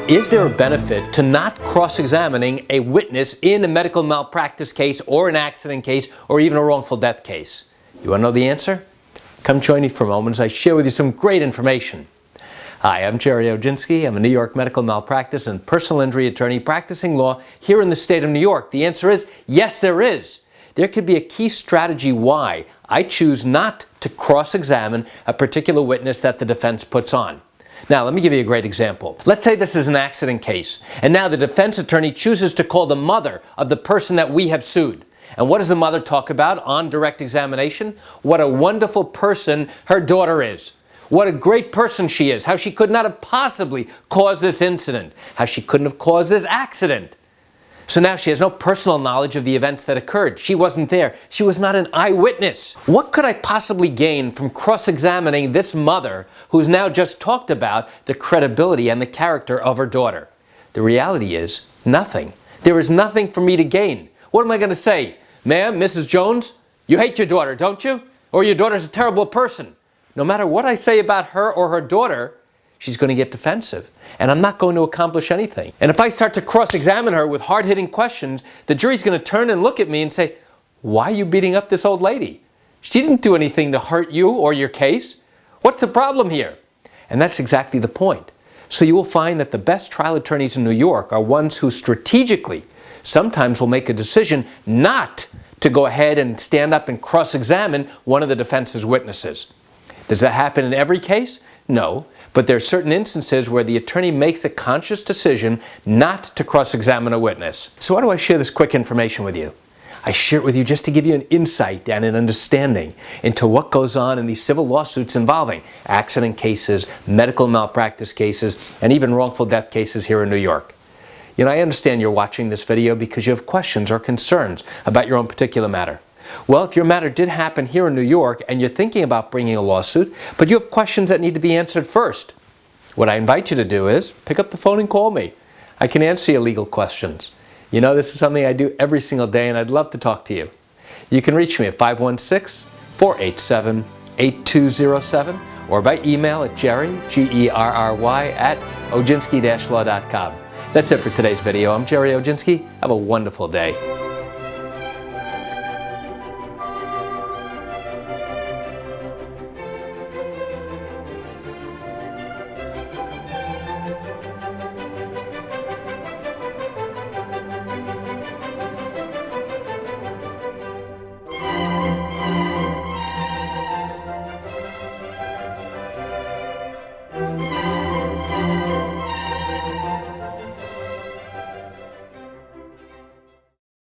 Is there a benefit to not cross-examining a witness in a medical malpractice case or an accident case or even a wrongful death case? You want to know the answer? Come join me for a moment as I share with you some great information. Hi, I'm Gerry Oginski. I'm a New York medical malpractice and personal injury attorney practicing law here in the state of New York. The answer is yes, there is. There could be a key strategy why I choose not to cross-examine a particular witness that the defense puts on. Now, let me give you a great example. Let's say this is an accident case, and now the defense attorney chooses to call the mother of the person that we have sued. And what does the mother talk about on direct examination? What a wonderful person her daughter is. What a great person she is. How she could not have possibly caused this incident. How she couldn't have caused this accident. So now she has no personal knowledge of the events that occurred. She wasn't there. She was not an eyewitness. What could I possibly gain from cross-examining this mother who's now just talked about the credibility and the character of her daughter? The reality is nothing. There is nothing for me to gain. What am I going to say? Ma'am, Mrs. Jones, you hate your daughter, don't you? Or your daughter's a terrible person. No matter what I say about her or her daughter, she's going to get defensive, and I'm not going to accomplish anything. And if I start to cross-examine her with hard-hitting questions, the jury's going to turn and look at me and say, why are you beating up this old lady? She didn't do anything to hurt you or your case. What's the problem here? And that's exactly the point. So you will find that the best trial attorneys in New York are ones who strategically sometimes will make a decision not to go ahead and stand up and cross-examine one of the defense's witnesses. Does that happen in every case? No, but there are certain instances where the attorney makes a conscious decision not to cross-examine a witness. So why do I share this quick information with you? I share it with you just to give you an insight and an understanding into what goes on in these civil lawsuits involving accident cases, medical malpractice cases, and even wrongful death cases here in New York. You know, I understand you're watching this video because you have questions or concerns about your own particular matter. Well, if your matter did happen here in New York and you're thinking about bringing a lawsuit, but you have questions that need to be answered first, what I invite you to do is pick up the phone and call me. I can answer your legal questions. You know, this is something I do every single day, and I'd love to talk to you. You can reach me at 516-487-8207 or by email at Gerry, G-E-R-R-Y, at oginski-law.com. That's it for today's video. I'm Gerry Oginski. Have a wonderful day.